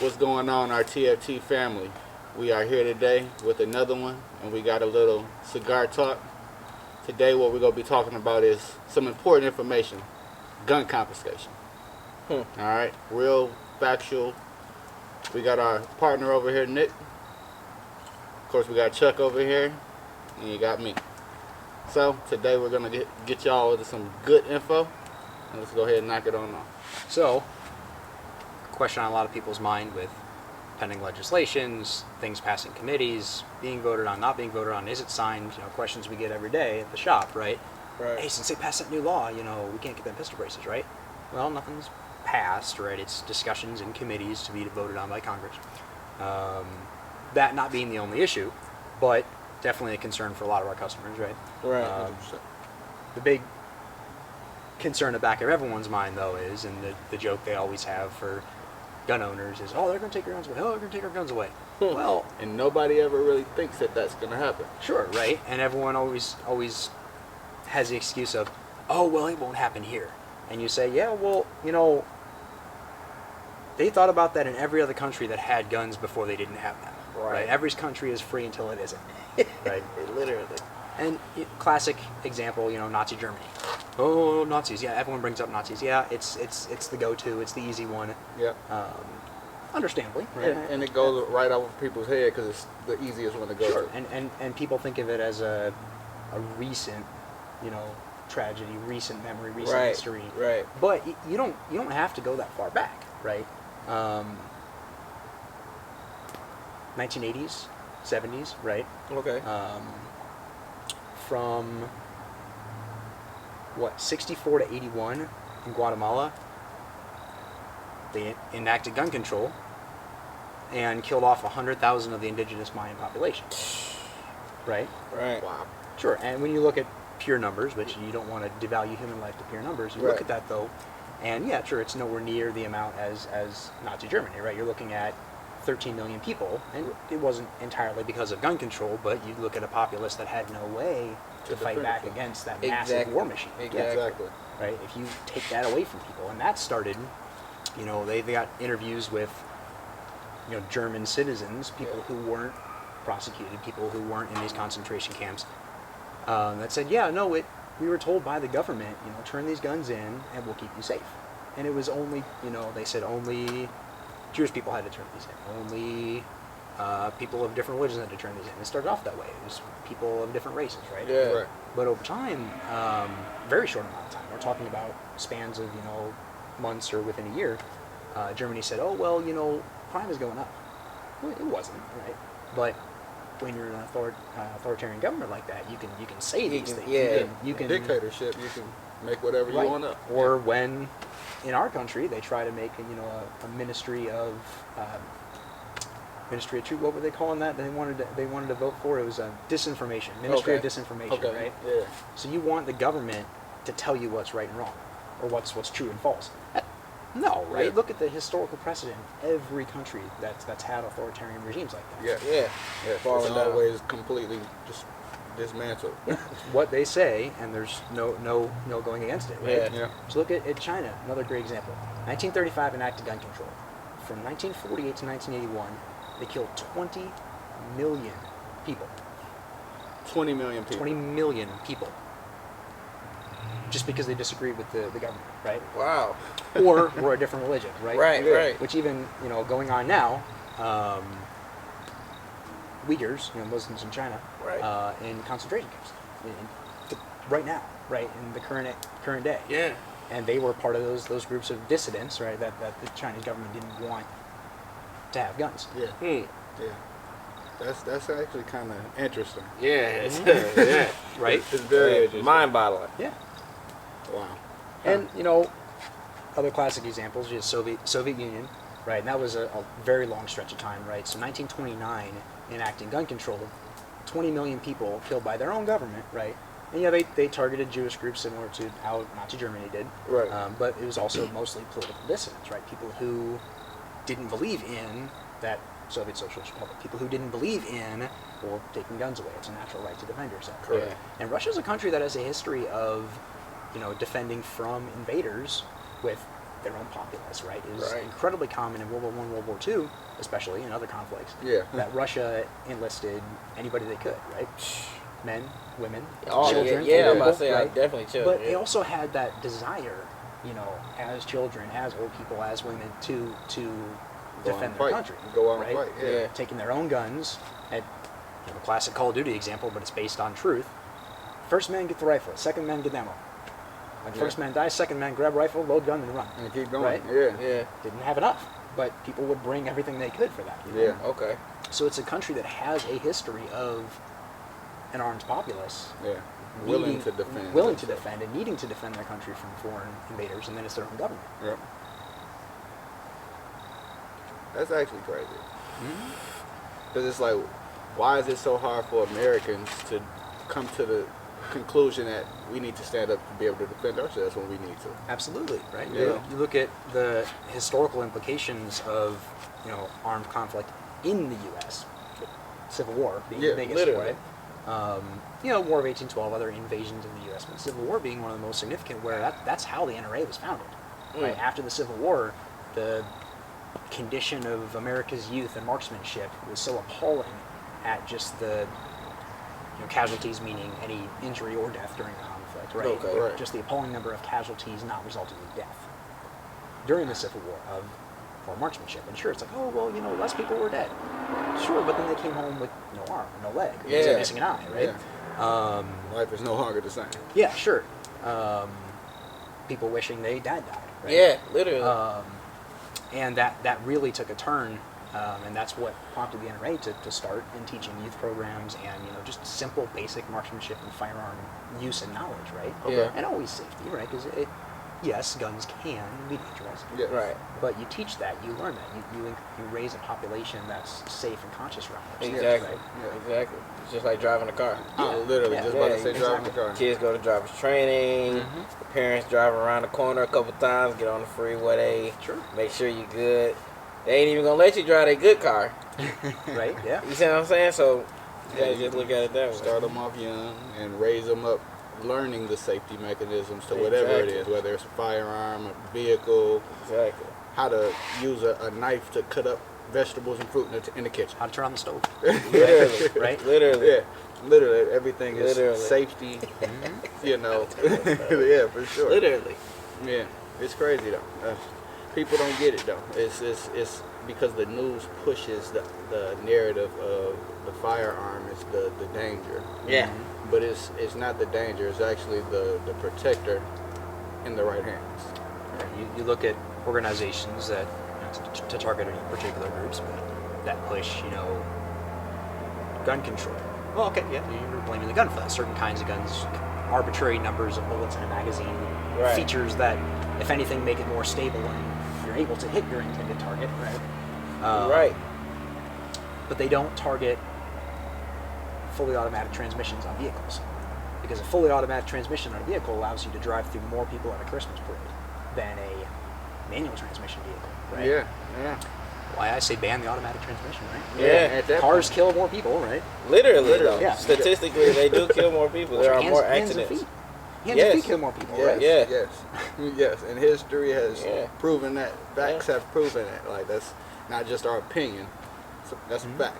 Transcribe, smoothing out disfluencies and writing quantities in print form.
What's going on, our TFT family? We are here today with another one, and we got a little cigar talk. Today what we're going to be talking about is some important information. Gun confiscation. Alright, real factual. We got our partner over here, Nick. Of course, we got Chuck over here, and you got me. So, today we're going to get y'all into some good info, and let's go ahead and knock it on off. So, question on a lot of people's mind with pending legislations, things passing committees, being voted on, not being voted on, is it signed, questions we get every day at the shop, right? Right. Hey, since they passed that new law, we can't get them pistol braces, right? Well, nothing's passed, right? It's discussions in committees to be voted on by Congress. That not being the only issue, but definitely a concern for a lot of our customers, right? Right. The big concern in the back of everyone's mind, though, is, and the joke they always have for gun owners is, oh, they're going to take your guns away. Oh, they're going to take our guns away. Well, And nobody ever really thinks that that's going to happen. sure, right? And everyone always has the excuse of, oh, well, it won't happen here. And you say, yeah, well, they thought about that in every other country that had guns before they didn't have them. Right. Every country is free until it isn't. Right? Literally. And classic example, Nazi Germany. Oh, Nazis. Yeah, everyone brings up Nazis. Yeah, it's the go-to. It's the easy one. Yep. Understandably, right? And it goes right over people's head because it's the easiest one to go Sure. to. And people think of it as a recent, tragedy, recent memory, recent Right. history. Right. But you don't have to go that far back, right? 1980s, 70s, right? Okay. From 64 to 81 in Guatemala, they enacted gun control and killed off 100,000 of the indigenous Mayan population. Right? Right. Wow. Sure. And when you look at pure numbers, which you don't want to devalue human life to pure numbers, you look Right. at that though, and yeah, sure, it's nowhere near the amount as Nazi Germany, right? You're looking at 13 million people, and it wasn't entirely because of gun control, but you look at a populace that had no way to fight defend back itself. against that massive Exactly. war machine. Exactly. Right? If you take that away from people, and that started, they got interviews with, German citizens, people who weren't prosecuted, people who weren't in these concentration camps, that said, yeah, no, we were told by the government, turn these guns in and we'll keep you safe. And it was only, they said only Jewish people had to turn these in. Only people of different religions had to turn these in. It started off that way. It was people of different races, right? Yeah. Right. But over time, very short amount of time, we're talking about spans of, months or within a year, Germany said, oh, well, crime is going up. Well, it wasn't, right? But when you're an authoritarian government like that, you can say these things. yeah. You can Dictatorship, you can make whatever right. you want up. Or when, in our country, they try to make a ministry of truth. What were they calling that? They wanted to vote for. It was disinformation. Ministry of disinformation, Okay. right? Yeah. So you want the government to tell you what's right and wrong, or what's true and false. No, right? Yeah. Look at the historical precedent. Every country that's had authoritarian regimes like that. Yeah. Yeah. Yeah. It's Falling down. always completely just dismantled. What they say, and there's no going against it, right? Yeah. Yeah. So look at China, another great example. 1935 enacted gun control. From 1948 to 1981, they killed 20 million people. 20 million people. 20 million people. Just because they disagreed with the government, right? Wow. Or were a different religion, right? Right. Yeah. Right. Which even, going on now, Uyghurs, Muslims in China, Right. in concentration camps, right now, right, in the current day. Yeah. And they were part of those groups of dissidents, right, that the Chinese government didn't want to have guns. Yeah. Hmm. Yeah. That's actually kind of interesting. Yeah. Yeah. Right? It's very interesting. Mind-boggling. Yeah. Wow. And, other classic examples, just Soviet Union, right, and that was a very long stretch of time, right? So 1929, enacting gun control, 20 million people killed by their own government, right? And yeah, they targeted Jewish groups similar to how Nazi Germany did. Right. But it was also mostly political dissidents, right? People who didn't believe in that Soviet Socialist Republic. People who didn't believe in, well, taking guns away. It's a natural right to defend yourself. Correct. And Russia's a country that has a history of, defending from invaders with their own populace, right? It was Right. incredibly common in World War I, World War II, especially in other conflicts. Yeah. That Russia enlisted anybody they could, right? Men, women, Oh, children, yeah, I'm old about to people, say, right? definitely children. But yeah. they also had that desire, you know, as children, as old people, as women, to defend and their fight. country. Go out right? and fight. Yeah. Yeah. Taking their own guns, at you know, classic Call of Duty example, but it's based on truth. First man get the rifle, second man get ammo. When first man dies, second man grab rifle, load gun, and run. And keep going. Right? Yeah. Yeah. Didn't have enough, but people would bring everything they could for that. you know? Yeah. Okay. So it's a country that has a history of an armed populace Yeah. Willing needing- to defend. willing to defend and needing to defend their country from foreign invaders, and then it's their own government. Yep. That's actually crazy. Because it's like, why is it so hard for Americans to come to the conclusion that we need to stand up to be able to defend ourselves when we need to? Absolutely, right? Yeah. You look at the historical implications of, you know, armed conflict in the U.S. Civil War being Yeah, the biggest, literally. right? You know, War of 1812, other invasions in the U.S., but Civil War being one of the most significant, where that's how the NRA was founded. Right? After the Civil War, the condition of America's youth and marksmanship was so appalling at just the casualties, meaning any injury or death during the conflict, right? Okay. Right. Just the appalling number of casualties not resulting in death during the Civil War for marksmanship. And sure, it's like, oh, well, you know, less people were dead. Sure, but then they came home with no arm, no leg, Yeah. missing an eye, right? Life is no longer the same. Yeah, sure. People wishing they died, right? Yeah, literally. And that really took a turn, and that's what prompted the NRA to start in teaching youth programs and, you know, just simple basic marksmanship and firearm use and knowledge, right? Okay. And always safety, right? Because yes, guns can be dangerous, Yeah. right. but you teach that, you learn that, you raise a population that's safe and conscious around those things, Exactly. right? Yeah. Exactly. It's just like driving a car. I was literally Yeah. just about to Yeah, say driving the exactly. car. Kids go to driver's training. The parents drive around the corner a couple times, get on the freeway. Sure. Make sure you're good. They ain't even gonna let you drive a good car. Right? Yeah. You see what I'm saying? So you gotta just look at it that way. Start them off young and raise them up, learning the safety mechanisms to whatever it Exactly. is, whether it's a firearm, a vehicle, Exactly. how to use a knife to cut up vegetables and fruit in the kitchen. How to turn on the stove, Literally. right? Literally. Yeah, literally everything is Literally. safety. You know, yeah, for sure. Literally. Yeah, it's crazy though. People don't get it though. It's because the news pushes the narrative of the firearm is the danger. Yeah. But it's not the danger. It's actually the protector in the right hands. You look at organizations that, to target any particular groups, but that push, you know, gun control. Well, okay, yeah, you're blaming the gun for that. Certain kinds of guns, arbitrary numbers of bullets in a magazine, Right. features that, if anything, make it more stable and you're able to hit your intended target, right? Right. But they don't target fully automatic transmissions on vehicles. Because a fully automatic transmission on a vehicle allows you to drive through more people at a Christmas parade than a manual transmission vehicle, right? Yeah. Why I say ban the automatic transmission, right? Yeah. At that Cars point. kill more people, right? Literally, though. Yeah. Statistically, they do kill more people. There are more Hands and accidents. feet. Hands Yes. and feet kill more people, Yes, right? Yeah. yes, and history has Yeah. proven that. Facts Yeah. have proven it. Like, that's not just our opinion. That's a fact.